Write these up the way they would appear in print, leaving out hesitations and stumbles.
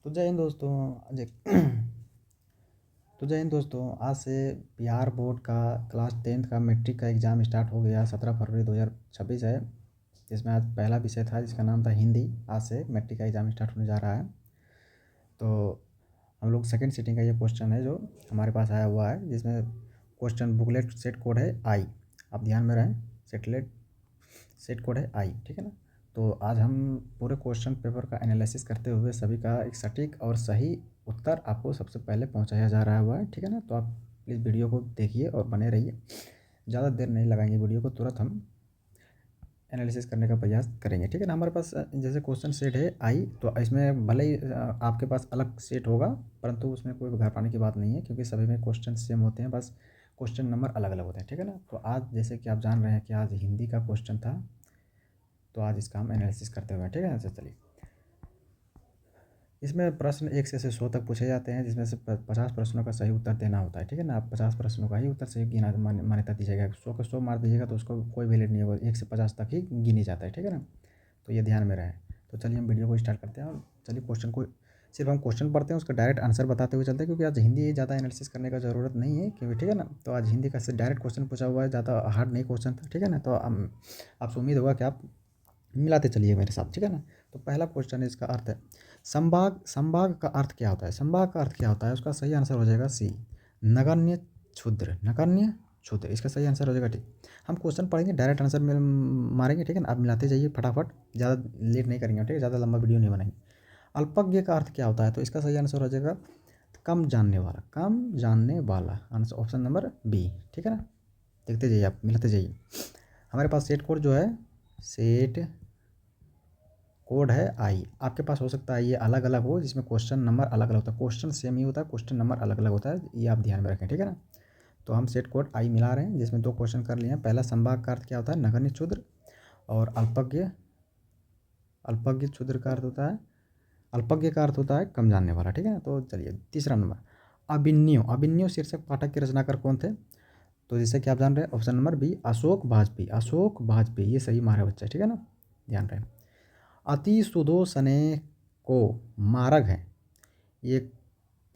तो जय हिंद दोस्तों। तो जय हिंद दोस्तों, आज से बिहार बोर्ड का क्लास 10th का मैट्रिक का एग्ज़ाम स्टार्ट हो गया। 17 फरवरी 2026 है, जिसमें आज पहला विषय था जिसका नाम था हिंदी। आज से मैट्रिक का एग्ज़ाम स्टार्ट होने जा रहा है। तो हम लोग सेकंड सीटिंग का ये क्वेश्चन है जो हमारे पास आया हुआ है, जिसमें क्वेश्चन बुकलेट सेट कोड है आई। आप ध्यान में रहें, सेट कोड है आई, ठीक है ना। तो आज हम पूरे क्वेश्चन पेपर का एनालिसिस करते हुए सभी का एक सटीक और सही उत्तर आपको सबसे पहले पहुंचाया जा रहा हुआ है, ठीक है ना। तो आप प्लीज़ वीडियो को देखिए और बने रहिए। ज़्यादा देर नहीं लगाएंगे वीडियो को, तुरंत हम एनालिसिस करने का प्रयास करेंगे, ठीक है ना। हमारे पास जैसे क्वेश्चन सेट है आई, तो इसमें भले ही आपके पास अलग सेट होगा, परंतु उसमें कोई घबराने की बात नहीं है, क्योंकि सभी में क्वेश्चन सेम होते हैं, बस क्वेश्चन नंबर अलग अलग होते हैं, ठीक है ना। तो आज जैसे कि आप जान रहे हैं कि आज हिंदी का क्वेश्चन था, तो आज इसका हम एनालिसिस करते हुए, ठीक है ना। चलिए, इसमें प्रश्न 1 से 100 तक पूछे जाते हैं, जिसमें से 50 प्रश्नों का सही उत्तर देना होता है, ठीक है ना। आप 50 प्रश्नों का ही उत्तर सही गिना मान्यता दी जाएगा। 100 का 100 मार दीजिएगा तो उसको कोई वैलिड नहीं होगा, 1 से 50 तक ही गिनी जाता है, ठीक है ना। तो ये ध्यान में रहे। तो चलिए हम वीडियो को स्टार्ट करते हैं, और चलिए क्वेश्चन को सिर्फ हम क्वेश्चन पढ़ते हैं, उसका डायरेक्ट आंसर बताते हुए चलते हैं, क्योंकि आज हिंदी ज़्यादा एनालिसिस करने का ज़रूरत नहीं है, क्योंकि ठीक है ना। तो आज हिंदी का से डायरेक्ट क्वेश्चन पूछा हुआ है, ज़्यादा हार्ड नहीं क्वेश्चन था, ठीक है ना। तो आपसे उम्मीद होगा कि आप मिलाते चलिए मेरे साथ, ठीक है ना। तो पहला क्वेश्चन है, इसका अर्थ है संभाग। संभाग का अर्थ क्या होता है? संभाग का अर्थ क्या होता है? उसका सही आंसर हो जाएगा सी, नगण्य क्षुद्र। नगण्य क्षुद्र इसका सही आंसर हो जाएगा, ठीक। हम क्वेश्चन पढ़ेंगे, डायरेक्ट आंसर में मारेंगे, ठीक है ना। आप मिलाते जाइए फटाफट, ज़्यादा लेट नहीं करेंगे, ठीक है, ज़्यादा लंबा वीडियो नहीं बनाएंगे। अल्पज्ञ का अर्थ क्या होता है? तो इसका सही आंसर हो जाएगा कम जानने वाला। कम जानने वाला आंसर ऑप्शन नंबर बी, ठीक है ना। देखते जाइए, आप मिलाते जाइए। हमारे पास सेट कोड जो है, सेट कोड है आई। आपके पास हो सकता है ये अलग अलग हो, जिसमें क्वेश्चन नंबर अलग अलग होता है। क्वेश्चन सेम ही होता है, क्वेश्चन नंबर अलग अलग होता है, ये आप ध्यान में रखें, ठीक है ना। तो हम सेट कोड आई मिला रहे हैं, जिसमें दो क्वेश्चन कर लिए हैं। पहला, संभाग का अर्थ क्या होता है? नगण्य क्षुद्र। और अल्पज्ञ, अल्पज्ञ क्षुद्र का अर्थ होता है, अल्पज्ञ का अर्थ होता है कम जानने वाला, ठीक है ना। तो चलिए तीसरा नंबर, अभिन्यो। अभिन्यो शीर्षक पाठक के रचनाकार कौन थे? तो जैसे कि आप जान रहे हैं, option number B, Ashok Vajpayee. Ashok Vajpayee, ये सही मारा बच्चा, ठीक है ना, ध्यान रहे। अति सुदोषने को मारग है, ये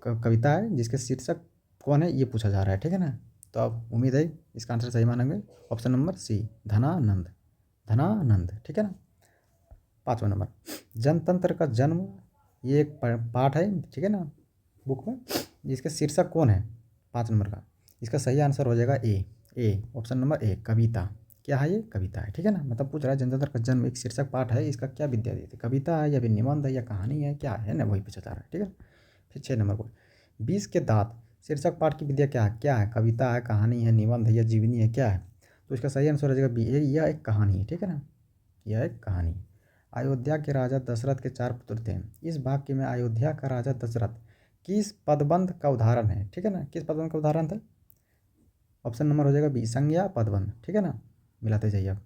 कविता है, जिसके शीर्षक कौन है ये पूछा जा रहा है, ठीक है ना। तो अब उम्मीद है इसका आंसर सही मानेंगे, option number C, Dhanananda. Dhanananda, ठीक है ना। पाँचवा नंबर, जनतंत्र का जन्म, ये एक पाठ है, ठीक है ना, बुक में, जिसके शीर्षक कौन है 5 नंबर का। इसका सही आंसर हो जाएगा ए, ऑप्शन नंबर ए, कविता। क्या है ये? कविता है, ठीक है ना। मतलब पूछ रहा है जनतंत्र का जन्म एक शीर्षक पाठ है, इसका क्या विद्या देती? कविता है या फिर निबंध है या कहानी है, क्या है ना, वही पूछा जा रहा है, ठीक है। फिर 6 नंबर को, 20 के दांत शीर्षक पाठ की विद्या क्या है? क्या है? कविता है, कहानी है, निबंध है या जीवनी है, क्या है? तो इसका सही आंसर हो जाएगा बी, यह एक कहानी है, ठीक है ना, यह एक कहानी। अयोध्या के राजा दशरथ के 4 पुत्र थे। इस वाक्य में अयोध्या का राजा दशरथ किस पदबंध का उदाहरण है, ठीक है ना, किस पदबंध का उदाहरण था? ऑप्शन नंबर हो जाएगा बी, संज्ञा पदबंध, ठीक है ना। मिलाते जाइए आप,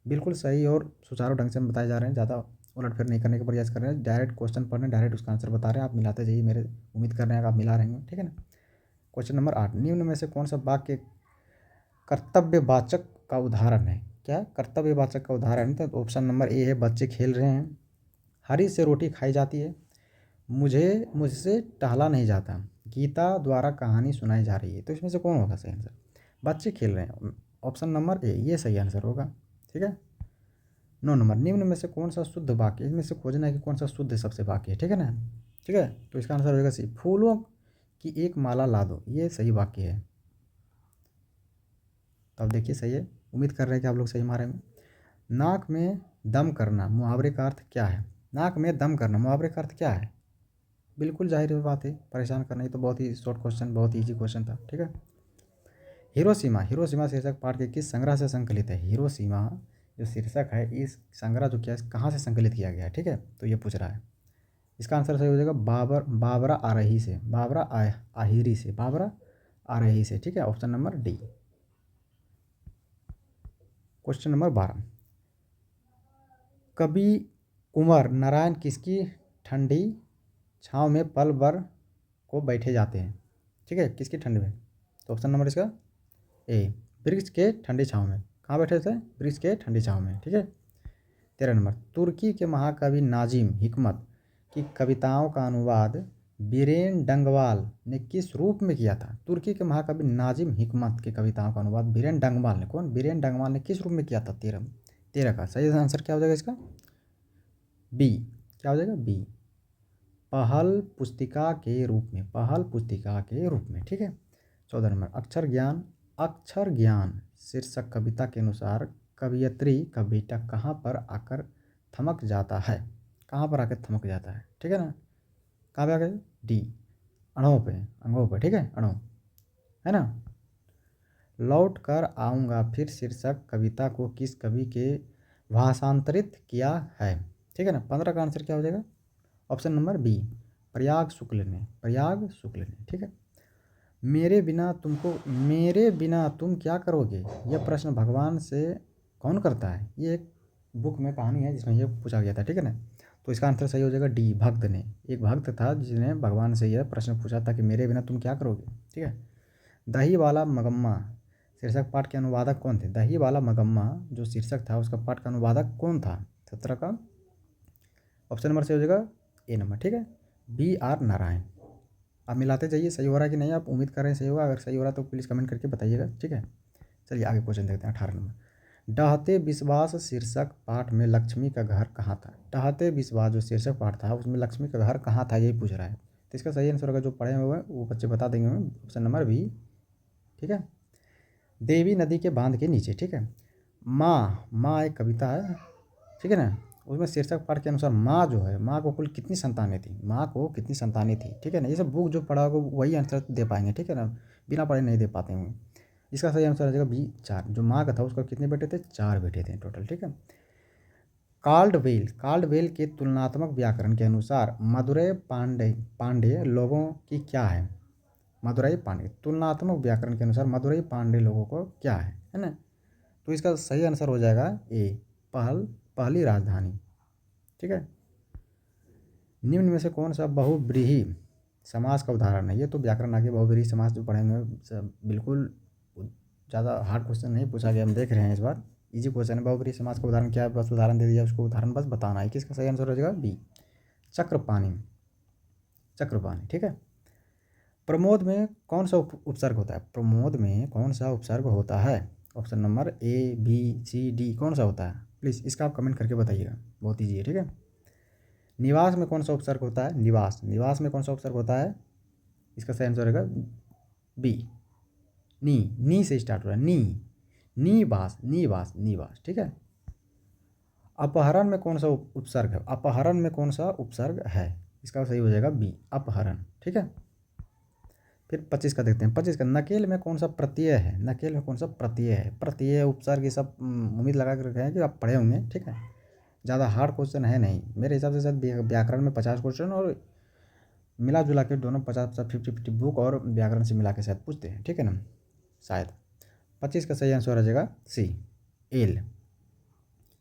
बिल्कुल सही और सुचारू ढंग से हम बताए जा रहे हैं, ज़्यादा उलटफेर नहीं करने का प्रयास कर रहे हैं। डायरेक्ट क्वेश्चन पढ़ रहे हैं, डायरेक्ट उसका आंसर बता रहे हैं, आप मिलाते जाइए, मेरे उम्मीद कर रहे हैं कि आप मिला रहे हैं, ठीक है ना। क्वेश्चन नंबर 8, निम्न में से कौन सा वाक्य कर्तव्यवाचक का उदाहरण है? क्या कर्तव्यवाचक का उदाहरण है? तो ऑप्शन नंबर ए है, बच्चे खेल रहे हैं, हरी से रोटी खाई जाती है, मुझसे टहला नहीं जाता, गीता द्वारा कहानी सुनाई जा रही है। तो इसमें से कौन होगा सही आंसर? बच्चे खेल रहे हैं, ऑप्शन नंबर ए, ये सही आंसर होगा, ठीक है। 9 नंबर, निम्न में से कौन सा शुद्ध वाक्य, इसमें से खोजना है कि कौन सा शुद्ध सबसे वाक्य है, ठीक है ना। ठीक है, तो इसका आंसर होगा सी, फूलों की एक माला ला दो, ये सही वाक्य है। तो अब देखिए सही है, उम्मीद कर रहे हैं कि आप लोग सही मारेंगे। नाक में दम करना मुहावरे का अर्थ क्या है? नाक में दम करना मुहावरे का अर्थ क्या है? बिल्कुल जाहिर बात है, परेशान करना। ही तो बहुत ही शॉर्ट क्वेश्चन, बहुत ही ईजी क्वेश्चन था, ठीक है। हिरोशिमा, हिरोशिमा शीर्षक पाठ के किस संग्रह से संकलित है? हिरोशिमा जो शीर्षक है, इस संग्रह जो क्या कहाँ से संकलित किया गया है, ठीक है, तो ये पूछ रहा है। इसका आंसर सही हो जाएगा बाबरा आरही से, आहिरी से, बाबरा आरही से, ठीक है, option number D. Question number 12, कवि कुंवर नारायण किसकी ठंडी छाँव में पल भर को बैठे जाते हैं? ठीक है, किसकी ठंड में? तो ऑप्शन नंबर इसका ए, वृक्ष के ठंडी छाँव में। कहाँ बैठे थे? वृक्ष के ठंडी छाँव में, ठीक है। 13 नंबर, तुर्की के महाकवि नाजिम हिकमत की कविताओं का अनुवाद बीरेन डंगवाल ने किस रूप में किया था? तुर्की के महाकवि नाजिम हिकमत की कविताओं का अनुवाद बीरेन डंगवाल ने, कौन? बीरेन डंगवाल ने किस रूप में किया था? 13 का सही आंसर क्या हो जाएगा इसका? बी। क्या हो जाएगा? बी, पहल पुस्तिका के रूप में, पहल पुस्तिका के रूप में। ठीक है। 14 नंबर, अक्षर ज्ञान। अक्षर ज्ञान शीर्षक कविता के अनुसार कवयित्री का बेटा कहाँ पर आकर थमक जाता है? कहाँ पर आकर थमक जाता है? ठीक है ना, कहाँ पे आकर? डी, अणों पे, अंगों पे। ठीक है, अणों, है ना। लौट कर आऊँगा फिर शीर्षक कविता को किस कवि के भाषांतरित किया है? ठीक है ना। 15 का आंसर क्या हो जाएगा? ऑप्शन नंबर बी, प्रयाग शुक्ल ने, प्रयाग शुक्ल ने। ठीक है। मेरे बिना तुम क्या करोगे, यह प्रश्न भगवान से कौन करता है? ये एक बुक में कहानी है जिसमें यह पूछा गया था। ठीक है ना। तो इसका आंसर सही हो जाएगा डी, भक्त ने। एक भक्त था जिसने भगवान से यह प्रश्न पूछा था कि मेरे बिना तुम क्या करोगे। ठीक है। दही वाला मगम्मा शीर्षक पाठ के अनुवादक कौन थे? दही वाला मगम्मा जो शीर्षक था उसका पाठ का अनुवादक कौन था? 17 का ऑप्शन नंबर सही हो जाएगा ए नंबर। ठीक है, बी आर नारायण। आप मिलाते जाइए, सही हो रहा है कि नहीं, आप उम्मीद कर रहे हैं सही होगा। अगर सही हो रहा है तो प्लीज़ कमेंट करके बताइएगा। ठीक है, चलिए आगे क्वेश्चन देखते हैं। 18 नंबर, डहते विश्वास शीर्षक पाठ में लक्ष्मी का घर कहाँ था? डहते विश्वास जो शीर्षक पाठ था उसमें लक्ष्मी का घर कहाँ था, यही पूछ रहा है। तो इसका सही आंसर होगा, जो पढ़े हुए हैं वो बच्चे बता देंगे हमें, ऑप्शन नंबर बी। ठीक है, देवी नदी के बांध के नीचे। ठीक है, माँ एक कविता है। ठीक है ना, उसमें शीर्षक पाठ के अनुसार माँ जो है, माँ को कुल कितनी संतानें थी? माँ को कितनी संतानें थी? ठीक है ना, ये सब बुक जो पढ़ा होगा वही आंसर दे पाएंगे। ठीक है ना, बिना पढ़े नहीं दे पाते होंगे। इसका सही आंसर हो जाएगा बी 4। जो माँ का था उसका कितने बेटे थे? 4 बेटे थे टोटल। ठीक है। काल्डवेल के तुलनात्मक व्याकरण के अनुसार मदुरै पांडे लोगों की क्या है? मदुरै पांडे, तुलनात्मक व्याकरण के अनुसार मदुरै पांडे लोगों को क्या है ना। तो इसका सही आंसर हो जाएगा ए, पहली राजधानी। ठीक है। निम्न में से कौन सा बहुव्रीहि समास का उदाहरण है? ये तो व्याकरण आगे बहुव्रीहि समास जो पढ़ेंगे बिल्कुल ज़्यादा हार्ड क्वेश्चन नहीं पूछा गया, हम देख रहे हैं इस बार इजी क्वेश्चन है। बहुव्रीहि समास का उदाहरण क्या है? बस उदाहरण दे दिया, उसको उदाहरण बस बताना है। किसका सही आंसर हो जाएगा? बी, चक्रपाणी। ठीक है। प्रमोद में कौन सा उपसर्ग होता है? प्रमोद में कौन सा उपसर्ग होता है? Option number A, B, C, D कौन सा होता है? प्लीज़ इसका आप कमेंट करके बताइएगा, बहुत ईजी है। ठीक है। निवास में कौन सा उपसर्ग होता है? निवास में कौन सा उपसर्ग होता है? इसका सही आंसर रहेगा बी, नी से स्टार्ट हो रहा है, निवास। ठीक है। अपहरण में कौन सा उपसर्ग है? अपहरण में कौन सा उपसर्ग है? इसका सही हो जाएगा बी, अपहरण। ठीक है। फिर 25 का देखते हैं। 25 का, नकेल में कौन सा प्रत्यय है? नकेल में कौन सा प्रत्यय है? प्रत्यय, उपसर्ग, ये सब उम्मीद लगा कर रखे हैं कि आप पढ़े होंगे। ठीक है, ज़्यादा हार्ड क्वेश्चन है नहीं मेरे हिसाब से। शायद व्याकरण में 50 क्वेश्चन और मिला जुला के दोनों 50 50 बुक और व्याकरण से मिला के शायद पूछते हैं। ठीक है ना, शायद। 25 का सही आंसर आ जाएगा सी, एल,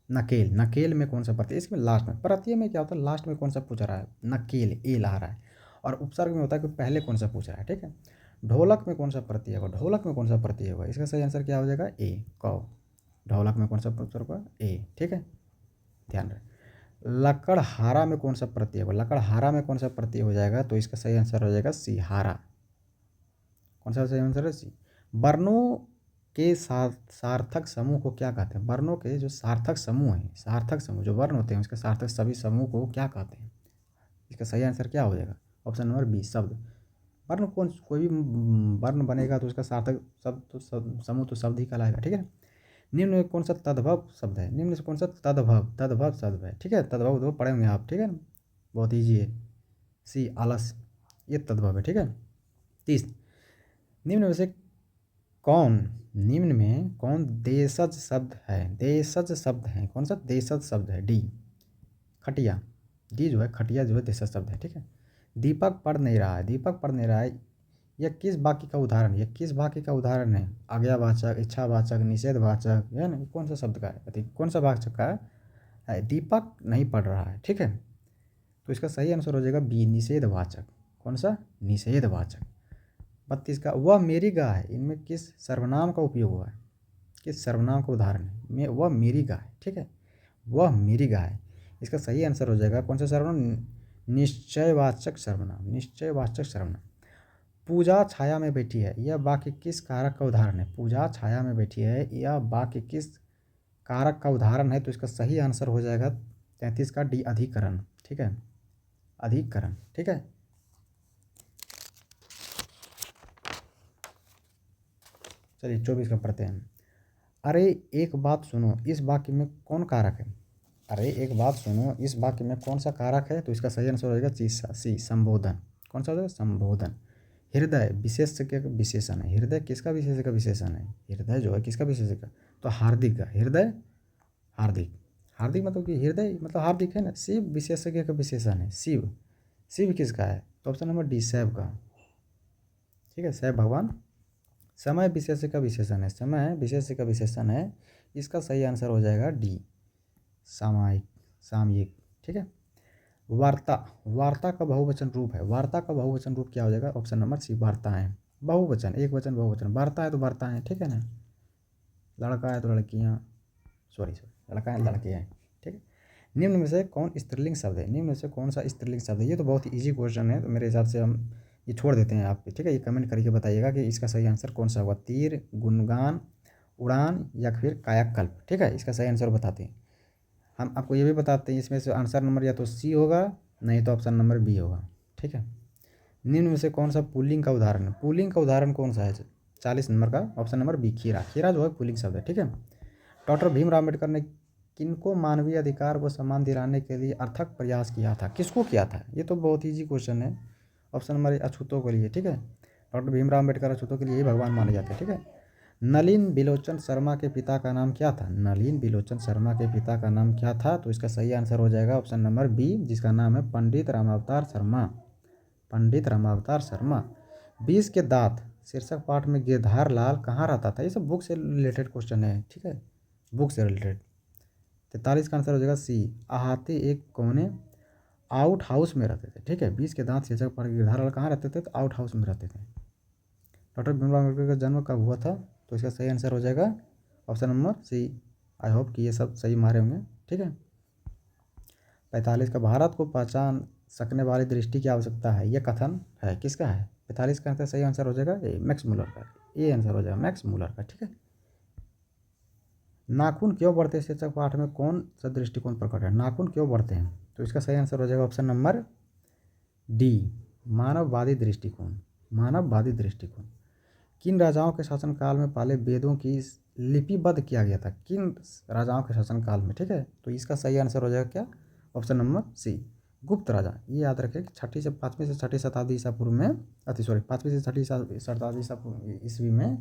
नकेल में कौन सा प्रत्यय? इसमें लास्ट में प्रत्यय में क्या होता है? लास्ट में कौन सा पूछ रहा है? नकेल, एल आ रहा है। और उपसर्ग में होता है कि पहले कौन सा पूछ रहा है। ठीक है। ढोलक में कौन सा प्रत्यय होगा? ढोलक में कौन सा प्रत्यय होगा? इसका सही आंसर क्या हो जाएगा? ए, कौ। ढोलक में कौन सा उपसर्ग होगा? ए। ठीक है, ध्यान रखें। लकड़हारा में कौन सा प्रत्यय होगा? लकड़हारा में कौन सा प्रत्यय हो जाएगा? तो इसका सही आंसर हो जाएगा सी, हारा। कौन सा सही आंसर है? सी। वर्णों के सार्थक समूह को क्या कहते हैं? वर्णों के जो सार्थक समूह हैं, सार्थक समूह जो वर्ण होते हैं उसके सार्थक सभी समूह को क्या कहते हैं? इसका सही आंसर क्या हो जाएगा? ऑप्शन नंबर बी, शब्द। वर्ण कोई भी वर्ण बनेगा तो उसका सार्थक शब्द तो समूह तो शब्द ही कहलाएगा। ठीक है। निम्न में कौन सा तद्भव शब्द है? निम्न से कौन सा तद्भव शब्द है? ठीक है, तद्भव तो पढ़े होंगे आप। ठीक है ना, बहुत ईजी है। सी, आलस, ये तद्भव है। ठीक है। 30, निम्न में से निम्न में कौन देशज शब्द है? देशज शब्द है, कौन सा देशज शब्द है? डी, खटिया। डी जो है, खटिया जो है देशज शब्द है। ठीक है। दीपक पढ़ नहीं रहा है, यह किस वाक्य का उदाहरण है? यह किस वाक्य का उदाहरण है? आज्ञावाचक, इच्छावाचक, निषेधवाचक, है ना, कौन सा शब्द का है? कौन सा वाचक का है? दीपक नहीं पढ़ रहा है। ठीक है, तो इसका सही आंसर हो जाएगा बी, निषेधवाचक। कौन सा? निषेधवाचक। 32 का, वह मेरी गाय है, इनमें किस सर्वनाम का उपयोग हुआ है? किस सर्वनाम का उदाहरण है? वह मेरी गाय। ठीक है, वह मेरी गाय। इसका सही आंसर हो जाएगा कौन सा सर्वनाम? निश्चयवाचक सर्वनाम, निश्चयवाचक सर्वनाम। पूजा छाया में बैठी है, यह वाक्य किस कारक का उदाहरण है? पूजा छाया में बैठी है, यह वाक्य किस कारक का उदाहरण है? तो इसका सही आंसर हो जाएगा 33 का डी, अधिकरण। ठीक है, अधिकरण। ठीक है, चलिए 24 का पढ़ते हैं। अरे एक बात सुनो, इस वाक्य में कौन कारक है? अरे एक बात सुनो, इस वाक्य में कौन सा कारक है? तो इसका सही आंसर हो जाएगा सी, संबोधन। कौन सा हो जाएगा? संबोधन। हृदय विशेष्य का विशेषण है। हृदय किसका विशेष्य का विशेषण है? हृदय जो है किसका विशेष्य का? तो हार्दिक का। हृदय हार्दिक, हार्दिक मतलब कि हृदय मतलब हार्दिक है ना। शिव विशेषज्ञ का विशेषण है। शिव, शिव किसका है? तो ऑप्शन नंबर डी, शैव का। ठीक है, शैव भगवान। समय विशेष्य का विशेषण है। समय विशेष्य का विशेषण है, इसका सही आंसर हो जाएगा डी, सामायिक, सामयिक। ठीक है, वार्ता, वार्ता का बहुवचन रूप है। वार्ता का बहुवचन रूप क्या हो जाएगा? ऑप्शन नंबर सी, वार्ताएं। बहुवचन, एक वचन बहुवचन, वार्ता है तो वार्ताएं। ठीक है ना, लड़का है तो लड़कियां, सॉरी लड़का है लड़के हैं। ठीक है, निम्न में से कौन स्त्रीलिंग शब्द है? निम्न में से कौन सा स्त्रीलिंग शब्द है? ये तो बहुत ही ईजी क्वेश्चन है, तो मेरे हिसाब से हम ये छोड़ देते हैं आप पे। ठीक है, ये कमेंट करके बताइएगा कि इसका सही आंसर कौन सा होगा। तीर, गुणगान, उड़ान या फिर कायाकल्प। ठीक है, इसका सही आंसर बताते हैं। हम आपको ये भी बताते हैं, इसमें से आंसर नंबर या तो सी होगा, नहीं तो ऑप्शन नंबर बी होगा। ठीक है, निम्न में से कौन सा पुल्लिंग का उदाहरण है? पुल्लिंग का उदाहरण कौन सा है? 40 नंबर का ऑप्शन नंबर बी, खीरा। खीरा जो है पुल्लिंग शब्द है। ठीक है, डॉक्टर भीमराव अम्बेडकर ने किनको मानवीय अधिकार व सम्मान दिलाने के लिए अथक प्रयास किया था? किसको किया था? ये तो बहुत ईजी क्वेश्चन है। ऑप्शन नंबर अछूतों के लिए। ठीक है, डॉक्टर भीमराव अम्बेडकर अछूतों के लिए ही भगवान माने जाते हैं। ठीक है, नलिन बिलोचन शर्मा के पिता का नाम क्या था? नलिन बिलोचन शर्मा के पिता का नाम क्या था? तो इसका सही आंसर हो जाएगा ऑप्शन नंबर बी, जिसका नाम है पंडित रामावतार शर्मा। पंडित रामावतार शर्मा। 20 के दांत शीर्षक पाठ में गिरधार लाल कहाँ रहता था? ये सब बुक से रिलेटेड क्वेश्चन है। ठीक है, बुक से रिलेटेड। 43 का आंसर हो जाएगा सी, अहाते एक कोने आउट हाउस में रहते थे। ठीक है, 20 के दांत शीर्षक पाठ गिरधार लाल कहाँ रहते थे? तो आउट हाउस में रहते थे। डॉक्टर भीमराव अम्बेडकर का जन्म कब हुआ था? तो इसका सही आंसर हो जाएगा option number C. I hope कि ये सब सही मारे होंगे। ठीक है, 45 का भारत को पहचान सकने वाली दृष्टि की आवश्यकता है, यह कथन है किसका है? 45 का आंसर सही आंसर हो जाएगा ए, मैक्स मूलर का। ये आंसर हो जाएगा मैक्स मूलर का। ठीक है, नाखून क्यों बढ़ते हैं शीर्षक पाठ में कौन सा दृष्टिकोण प्रकट है? नाखून क्यों बढ़ते हैं? तो इसका सही आंसर हो जाएगा ऑप्शन नंबर डी, मानववादी दृष्टिकोण। मानववादी दृष्टिकोण। किन राजाओं के शासनकाल में पाले वेदों की लिपिबद्ध किया गया था? किन राजाओं के शासनकाल में? ठीक है, तो इसका सही आंसर हो जाएगा क्या? ऑप्शन नंबर सी, गुप्त राजा। ये याद रखें कि 5वीं से 6वीं शताब्दी ईसा पूर्व में, 5वीं से 6वीं शताब्दी ईस्वी में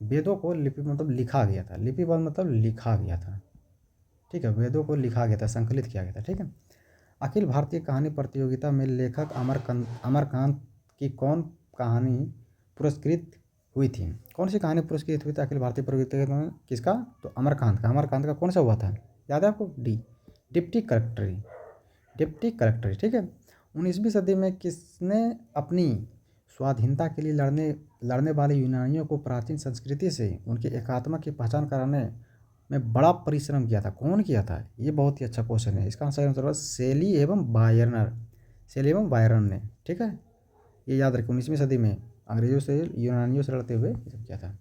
वेदों को लिपि मतलब लिखा गया था। लिपिबद्ध मतलब लिखा गया था। ठीक है, वेदों को लिखा गया था, संकलित किया गया था। ठीक है, अखिल भारतीय कहानी प्रतियोगिता में लेखक अमरकांत की कौन कहानी पुरस्कृत हुई थी? कौन सी कहानी पुरस्कृत हुई थी अखिल भारतीय प्रतियोगिता में? किसका? तो अमरकांत का। अमरकांत का कौन सा हुआ था? याद है आपको? D, deputy collectory. Deputy collectory. ठीक है, 19वीं सदी में किसने अपनी स्वाधीनता के लिए लड़ने लड़ने वाले यूनानियों को प्राचीन संस्कृति से उनके एकात्म की पहचान कराने में बड़ा परिश्रम किया था? कौन किया था? ये बहुत ही अच्छा क्वेश्चन है। इसका आंसर होगा शेली एवं बायरनर। शेली एवं बायरन ने। ठीक है, ये याद रखें, 19वीं सदी में अंग्रेजों से यूनानियों से लड़ते हुए ये सब किया था।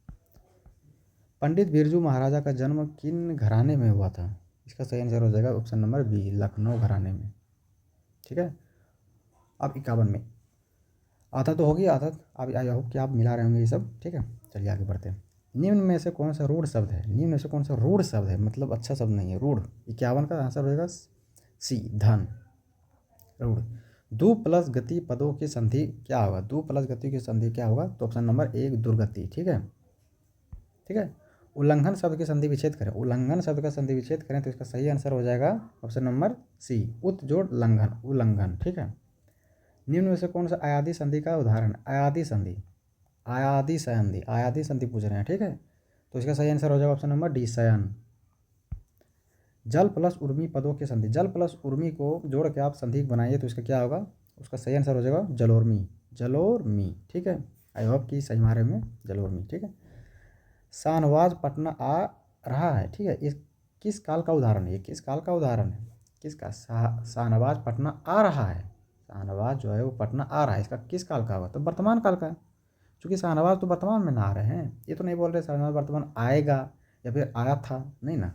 पंडित बिरजू महाराजा का जन्म किन घराने में हुआ था? इसका सही आंसर हो जाएगा ऑप्शन नंबर बी, लखनऊ घराने में। ठीक है, अब 51 में आदत तो होगी। आदत अब आई होप कि आप मिला रहे होंगे ये सब। ठीक है, चलिए आगे बढ़ते हैं। निम्न में से कौन सा रूढ़ शब्द है? निम्न में से कौन सा रूढ़ शब्द है मतलब अच्छा शब्द नहीं है? रूढ़। 51 का आंसर होगा सी, धन। रूढ़। दु प्लस गति पदों की संधि क्या होगा? दु प्लस गति की संधि क्या होगा? तो ऑप्शन नंबर 1, दुर्गति। ठीक है, ठीक है। उल्लंघन शब्द की संधि विच्छेद करें। उल्लंघन शब्द का संधि विच्छेद करें तो इसका सही आंसर हो जाएगा ऑप्शन नंबर सी, उत जोड़ लंघन, उल्लंघन। ठीक है, निम्न में से कौन सा अयादी संधि का उदाहरण? अयादी संधि, अयादी संधि, अयादी संधि पूछ रहे हैं। ठीक है, तो इसका सही आंसर हो जाएगा ऑप्शन नंबर डी, शयन। जल प्लस उर्मी पदों की संधि। जल प्लस उर्मी को जोड़ के आप संधि बनाइए तो इसका क्या होगा? उसका सही आंसर हो जाएगा जलोर्मी, जलोर्मी। ठीक है, आई होप कि सही मारे में जलोर्मी। ठीक है, शाहनवाज पटना आ रहा है। ठीक है, इस किस काल का उदाहरण है? ये किस काल का उदाहरण है? किसका? शाहनवाज पटना आ रहा है। शाहनवाज जो है वो पटना आ रहा है, इसका किस काल का होगा, तो वर्तमान काल का। क्योंकि शाहनवाज तो वर्तमान में ना आ रहे हैं, ये तो नहीं बोल रहे शाहनवाज वर्तमान आएगा या फिर आया था, नहीं ना।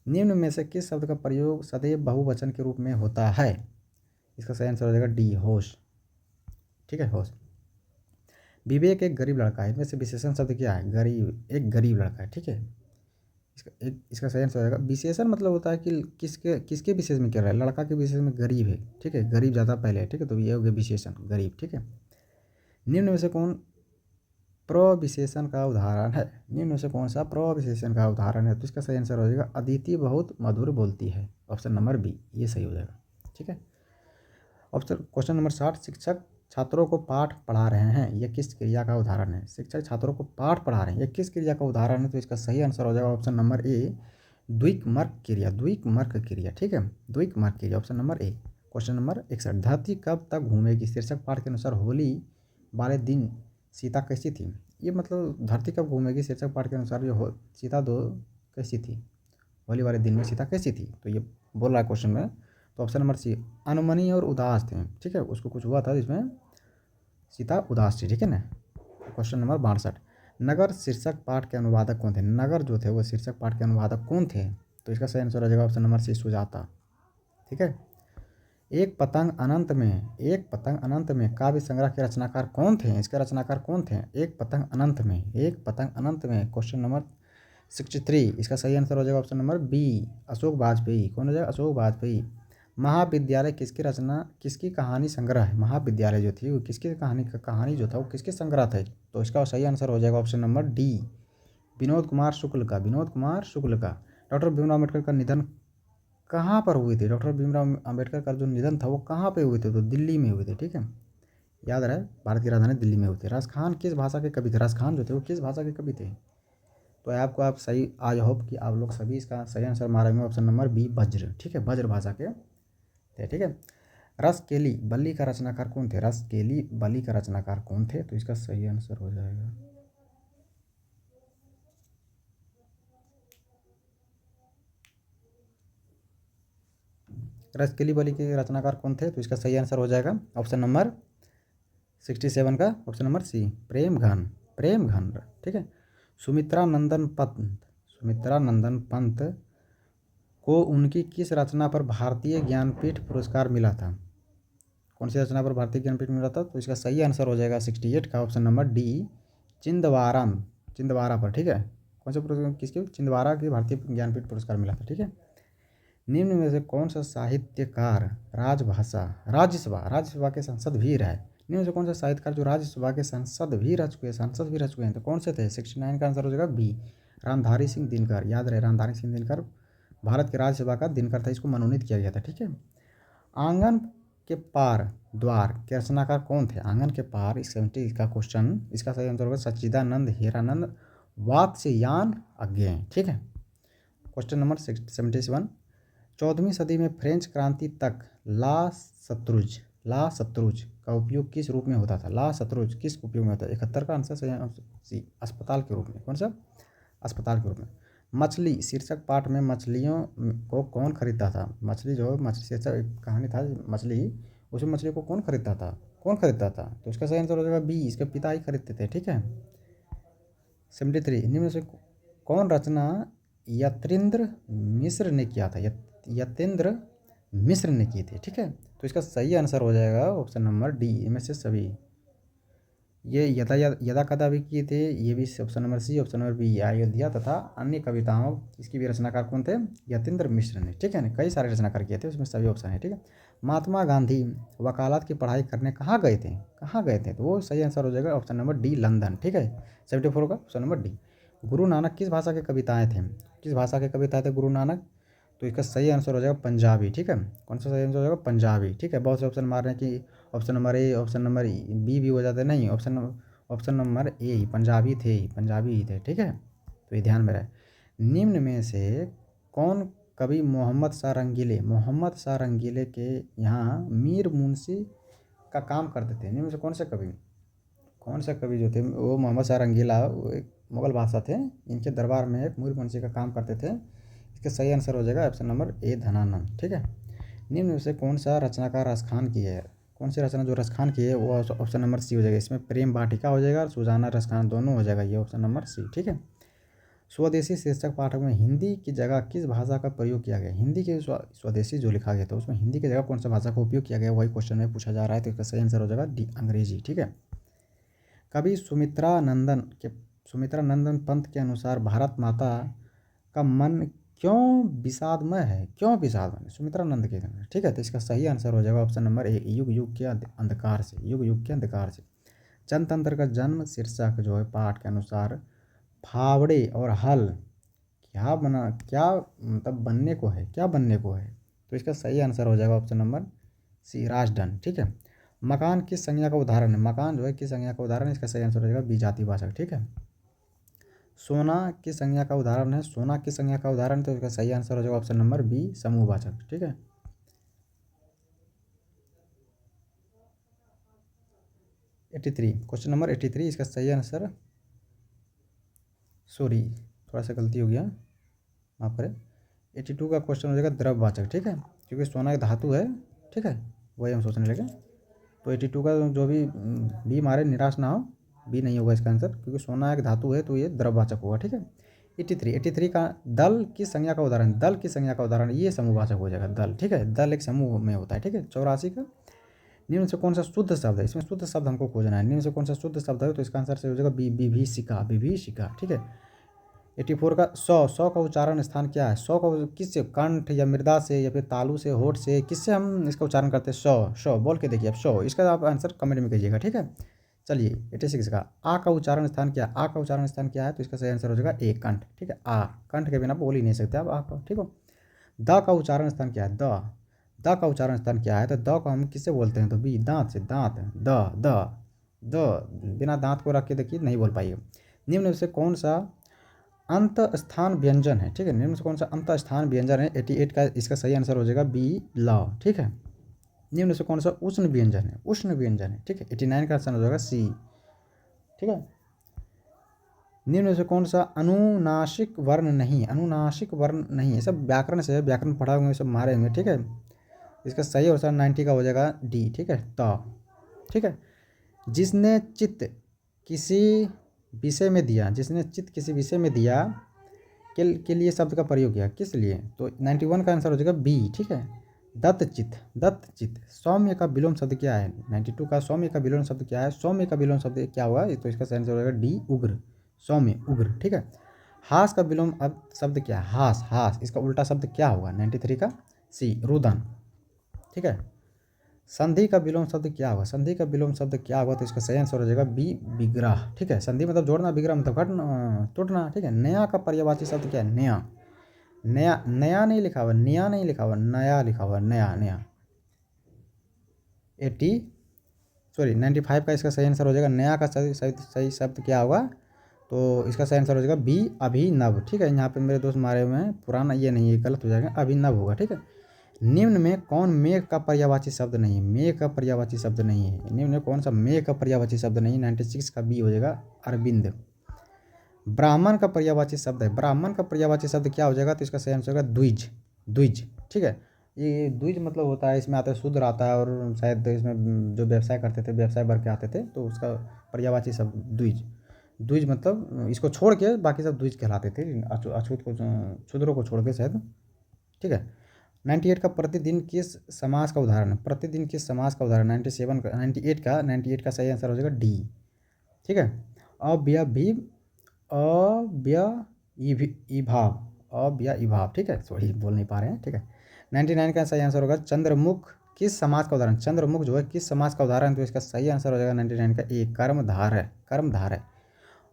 निम्न में से किस शब्द का प्रयोग सदैव बहुवचन के रूप में होता है, इसका सही आंसर हो जाएगा डी, होश। ठीक है, होश। विवेक एक गरीब लड़का है, इसमें से विशेषण शब्द क्या है, गरीब, एक गरीब लड़का है। ठीक है, इसका सही आंसर हो जाएगा विशेषण, मतलब होता है कि किसके किसके विशेष में क्या रहा है, लड़का के विशेष में गरीब है। ठीक है, गरीब ज़्यादा पहले है। ठीक है, तो ये हो गया विशेषण गरीब। ठीक है, निम्न में से कौन प्रविशेषण का उदाहरण है, निम्न में से कौन सा प्रविशेषण का उदाहरण है, तो इसका सही आंसर हो जाएगा अदिति बहुत मधुर बोलती है, ऑप्शन नंबर बी, ये सही हो जाएगा। ठीक है, ऑप्शन क्वेश्चन नंबर 60, शिक्षक छात्रों को पाठ पढ़ा रहे हैं, यह किस क्रिया का उदाहरण है, शिक्षक छात्रों को पाठ पढ़ा रहे हैं, यह किस क्रिया का उदाहरण है, तो इसका सही आंसर हो जाएगा ऑप्शन नंबर ए, द्विकमर्क क्रिया, द्विकमर्क क्रिया। ठीक है, द्विकमर्क क्रिया, ऑप्शन नंबर ए। क्वेश्चन नंबर 61, धरती कब तक घूमेगी, शीर्षक पाठ के अनुसार होली वाले दिन सीता कैसी थी, ये मतलब धरती कब घूमेगी शीर्षक पाठ के अनुसार जो सीता दो कैसी थी, होली वाले दिन में सीता कैसी थी, तो ये बोल रहा है क्वेश्चन में, तो ऑप्शन नंबर सी, अनुमनी और उदास थे। ठीक है, उसको कुछ हुआ था जिसमें सीता उदास थी। ठीक है ना। क्वेश्चन नंबर 62, नगर शीर्षक पाठ के अनुवादक कौन थे, नगर जो थे वो शीर्षक पाठ के अनुवादक कौन थे, तो इसका सही आंसर हो जाएगा ऑप्शन नंबर सी, सुजाता। ठीक है, एक पतंग अनंत में काव्य संग्रह के रचनाकार कौन थे, इसके रचनाकार कौन थे, एक पतंग अनंत में क्वेश्चन नंबर 63, इसका सही आंसर हो जाएगा option number B, Ashok Vajpayee. कौन हो जाएगा, अशोक वाजपेयी। महाविद्यालय किसकी रचना, किसकी कहानी संग्रह है, महाविद्यालय जो थी वो किसकी कहानी जो था वो किसके संग्रह थे, तो इसका सही आंसर हो जाएगा option number D, Vinod Kumar Shukla का, डॉक्टर भीमराव अम्बेडकर का निधन कहाँ पर हुए थे, डॉक्टर भीमराव अम्बेडकर का जो निधन था वो कहाँ पे हुए थे, तो दिल्ली में हुए थे। ठीक है, याद रहे भारत की राजधानी दिल्ली में हुए थे। रस खान किस भाषा के कवि थे, रस खान जो थे वो किस भाषा के कवि थे, तो आपको आप सही, आज होप कि आप लोग सभी इसका सही आंसर मारेंगे ऑप्शन नंबर बी, वज्र। ठीक है, वज्र भाषा के थे। ठीक है, रसकेली बल्ली का रचनाकार कौन थे, रसकेली बल्ली का रचनाकार कौन थे, तो इसका सही आंसर हो जाएगा रसकेली बल्ली के रचनाकार कौन थे, तो इसका सही आंसर हो जाएगा ऑप्शन नंबर 67 का ऑप्शन नंबर सी, प्रेमघन। ठीक है, सुमित्रा नंदन पंत को उनकी किस रचना पर भारतीय ज्ञानपीठ पुरस्कार मिला था, कौन सी रचना पर भारतीय ज्ञानपीठ मिला था, तो इसका सही आंसर हो जाएगा 68 का ऑप्शन नंबर डी, चिंदवारा पर। ठीक है, कौन से पुरस्कार, किसके, चिंदवारा की भारतीय ज्ञानपीठ पुरस्कार मिला था। ठीक है, निम्न में से कौन सा साहित्यकार राज्यसभा के सांसद भी रहे, निम्न में से कौन सा साहित्यकार जो राज्यसभा के सांसद भी रह चुके हैं, तो कौन से थे, 69 का आंसर हो जाएगा बी, रामधारी सिंह दिनकर। याद रहे रामधारी सिंह दिनकर भारत के राज्यसभा का दिनकर था, इसको मनोनीत किया गया था। ठीक है, आंगन के पार द्वार के रचनाकार कौन थे, आंगन के पार, इस 70 का क्वेश्चन, इसका सही आंसर होगा सच्चिदानंद हीरानंद वात्स्यायन अज्ञेय। ठीक है, क्वेश्चन नंबर 77, 14वीं सदी में फ्रेंच क्रांति तक ला सत्रुज का उपयोग किस रूप में होता था, ला सत्रुज किस उपयोग में होता है, 71 का आंसर सही, अस्पताल के रूप में, कौन सा, अस्पताल के रूप में। मछली शीर्षक पाठ में मछलियों को कौन खरीदता था, मछली जो मछली शीर्षक एक कहानी था मछली, उसमें मछली को कौन खरीदता था, तो इसका सही आंसर हो जाएगा बी, इसके पिता ही खरीदते थे। ठीक है, 73, इनमें से कौन रचना यतीन्द्र मिश्र ने किया था, यतेंद्र मिश्र ने की थी। ठीक है, तो इसका सही आंसर हो जाएगा ऑप्शन नंबर डी, इनमें से सभी, ये यदा कदा भी किए थे, ये भी option number C, option number B, Ayodhya तथा अन्य कविताओं, इसकी भी रचनाकार कौन थे, यतीन्द्र मिश्र ने। ठीक है, कई सारे रचनाकार किए थे, उसमें सभी ऑप्शन है। ठीक है, महात्मा गांधी वकालत की पढ़ाई करने कहाँ गए थे, तो वो सही आंसर हो जाएगा ऑप्शन नंबर डी, लंदन। ठीक है, 74 का option number D. Guru Nanak किस भाषा के कविताएँ थे गुरु नानक, तो इसका सही आंसर हो जाएगा पंजाबी। ठीक है, कौन सा सही आंसर हो जाएगा, पंजाबी। ठीक है, बहुत से ऑप्शन मार रहे हैं कि option number A, option number B भी हो जाते हैं, नहीं, ऑप्शन नंबर ए ही, पंजाबी ही थे। ठीक है, तो ये ध्यान में रहे। निम्न में से कौन कवि मोहम्मद शाह रंगीले के यहाँ मीर मुंशी का काम करते थे, निम्न में से कौन से कवि जो थे वो मोहम्मद शाह रंगीला, वो एक मुगल बादशाह थे, इनके दरबार में एक मीर मुंशी का काम करते थे, इसका सही आंसर हो जाएगा ऑप्शन नंबर ए, धनानंद। ठीक है, निम्न में से कौन सा रचनाकार रस खान की है, कौन सी रचना जो रसखान की है वो ऑप्शन नंबर सी हो जाएगा। इसमें प्रेम वाटिका हो जाएगा और सुजाना रसखान दोनों हो जाएगा, ये ऑप्शन नंबर सी। ठीक है। स्वदेशी शीर्षक पाठक में हिंदी की जगह किस भाषा का प्रयोग किया गया? हिंदी के स्वदेशी जो लिखा गया था उसमें हिंदी की जगह कौन सा भाषा का उपयोग किया गया, वही क्वेश्चन में पूछा जा रहा है। तो इसका सही आंसर हो जाएगा डी, अंग्रेजी। ठीक है। कवि सुमित्रा नंदन पंत के अनुसार भारत माता का मन क्यों विषादमय है? क्यों विषादमय? सुमित्रा नंद के अनुसार। ठीक है। तो इसका सही आंसर हो जाएगा ऑप्शन नंबर ए, युग युग के अंधकार से। युग युग के अंधकार से। जनतंत्र का जन्म शीर्षक जो है पाठ के अनुसार फावड़े और हल क्या मतलब बनने को है, क्या बनने को है? तो इसका सही आंसर हो जाएगा ऑप्शन नंबर सी, राजदंड। ठीक है। मकान किस संज्ञा का उदाहरण है? मकान जो है किस संज्ञा का उदाहरण है? इसका सही आंसर हो जाएगा विजातिवाचक। ठीक है। सोना किस संज्ञा का उदाहरण है? सोना किस संज्ञा का उदाहरण है? तो इसका सही आंसर हो जाएगा ऑप्शन नंबर बी, समूहवाचक। ठीक है। 83, क्वेश्चन नंबर 83, इसका सही आंसर, सॉरी थोड़ा सा गलती हो गया, माफ करें। 82 का क्वेश्चन हो जाएगा द्रव्यवाचक। ठीक है। क्योंकि सोना एक धातु है। ठीक है, वही हम सोचने लगे। तो 82 का जो भी बी मारे, निराश ना हो, बी नहीं होगा इसका आंसर, क्योंकि सोना एक धातु है तो ये द्रव्यवाचक होगा। ठीक है। 83 का दल की संज्ञा का उदाहरण, दल की संज्ञा का उदाहरण, ये समूहवाचक हो जाएगा दल। ठीक है। दल एक समूह में होता है। ठीक है। 84 का निम्न से कौन सा शुद्ध शब्द है? इसमें शुद्ध शब्द हमको खोजना है। निम्न से कौन सा शुद्ध शब्द है? तो इसका आंसर से हो जाएगा विभीषिका, विभीषिका। ठीक है। 84 का सौ का उच्चारण स्थान क्या है? सौ का किससे, कंठ या मृदा से या फिर तालु से, होठ से, किससे हम इसका उच्चारण करते हैं? सौ बोल के देखिए आप, सौ। इसका आप आंसर कमेंट में कीजिएगा। ठीक है। चलिए 86 का आ का उच्चारण स्थान क्या है? आ का उच्चारण स्थान क्या है? तो इसका सही आंसर हो जाएगा ए, कंठ। ठीक है। आ, कंठ के बिना बोल ही नहीं सकते आप आ को। ठीक हो। द का उच्चारण स्थान क्या है? द का उच्चारण स्थान क्या है? तो द को हम किससे बोलते हैं? तो बी, दांत से। दांत, द बिना दांत को रख के देखिए नहीं बोल पाइए। निम्न से कौन सा अंत स्थान व्यंजन है? ठीक है। निम्न से कौन सा अंत स्थान व्यंजन है? 88 का इसका सही आंसर हो जाएगा बी, ल। ठीक है। निम्न से कौन सा उष्ण व्यंजन है? उष्ण व्यंजन है। ठीक है। 89 का आंसर हो जाएगा सी। ठीक है। निम्न से कौन सा अनुनासिक वर्ण नहीं? अनुनासिक वर्ण नहीं, ये सब व्याकरण से है, व्याकरण पढ़ा हुए सब मारे होंगे। ठीक है। इसका सही आंसर 90 का हो जाएगा डी। ठीक है, त। ठीक है। जिसने चित्त किसी विषय में दिया, जिसने चित्त किसी विषय में दिया के लिए शब्द का प्रयोग किया, किस लिए? तो 91 का आंसर हो जाएगा बी। ठीक है, दत्तचित्त। दत्तचित्त। सौम्य का विलोम शब्द क्या है? 92 का सौम्य का विलोम शब्द क्या है? सौम्य का विलोम शब्द क्या हुआ? तो इसका सही आंसर हो जाएगा डी, उग्र। सौम्य, उग्र। ठीक है। हास का विलोम अब शब्द क्या है? हास, हास। इसका उल्टा शब्द क्या होगा? 93 का सी, रुदन। ठीक है। संधि का विलोम शब्द क्या होगा? संधि का विलोम शब्द क्या होगा? तो इसका सही आंसर हो जाएगा बी, विग्रह। ठीक है। संधि मतलब जोड़ना, विग्रह मतलब घटना, टूटना। ठीक है। नया का पर्यायवाची शब्द क्या है? नया। नया, नया नहीं लिखा हुआ, नया नहीं लिखा हुआ, नया लिखा हुआ, नया, नया। 95 का इसका सही आंसर हो जाएगा, नया का सही शब्द क्या होगा? तो इसका सही आंसर हो जाएगा बी, अभिनव। ठीक है। यहाँ पे मेरे दोस्त मारे हुए हैं, पुराना ये नहीं, ये गलत हो जाएगा, अभिनव होगा। ठीक है। निम्न में कौन मेघ का पर्यायवाची शब्द नहीं है? मेघ का पर्यायवाची शब्द नहीं है। निम्न में कौन सा मेघ का पर्यायवाची शब्द नहीं है? 96 का बी हो जाएगा, अरविंद। ब्राह्मण का पर्यायवाची शब्द है, ब्राह्मण का पर्यायवाची शब्द क्या हो जाएगा? तो इसका सही आंसर होगा द्विज, द्विज। ठीक है। ये द्विज मतलब होता है, इसमें आता है शूद्र आता है, और शायद इसमें जो व्यवसाय करते थे, व्यवसाय वर्ग के आते थे, तो उसका पर्यायवाची शब्द द्विज। द्विज मतलब इसको छोड़ के बाकी सब द्विज कहलाते थे, अछूत को, शूद्रों को छोड़ के शायद। ठीक है। 98 का प्रतिदिन किस समास का उदाहरण है? प्रतिदिन किस समास का उदाहरण? 98 का सही आंसर हो जाएगा डी। ठीक है। अव्ययीभाव, अव्ययीभाव। ठीक है, सॉरी बोल नहीं पा रहे हैं। ठीक है। 99 का सही आंसर होगा चंद्रमुख किस समास का उदाहरण? चंद्रमुख जो है किस समास का उदाहरण? तो इसका सही आंसर हो जाएगा 99 का ए, कर्मधार है, कर्मधार है।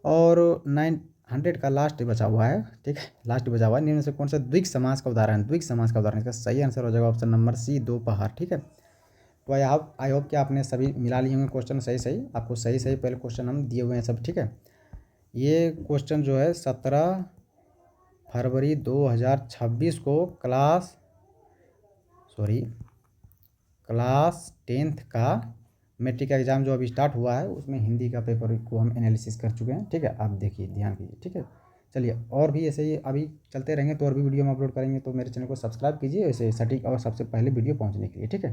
और 900 का लास्ट बचा हुआ है। ठीक है, लास्ट बचा हुआ है। निम्न से कौन सा द्विग समास का उदाहरण? द्विग समास का उदाहरण, इसका सही आंसर हो जाएगा ऑप्शन नंबर सी, दोपहर। ठीक है। तो आई होप कि आपने सभी मिला लिए होंगे क्वेश्चन सही सही, आपको सही सही पहले क्वेश्चन हम दिए हुए हैं सब। ठीक है। ये क्वेश्चन जो है 17 फरवरी 2026 को क्लास 10th का मैट्रिक का एग्ज़ाम जो अभी स्टार्ट हुआ है, उसमें हिंदी का पेपर को हम एनालिसिस कर चुके हैं। ठीक है, आप देखिए, ध्यान कीजिए। ठीक है। चलिए, और भी ऐसे ही अभी चलते रहेंगे, तो और भी वीडियो हम अपलोड करेंगे, तो मेरे चैनल को सब्सक्राइब कीजिए ऐसे सटीक और सबसे पहले वीडियो पहुंचने के लिए। ठीक है।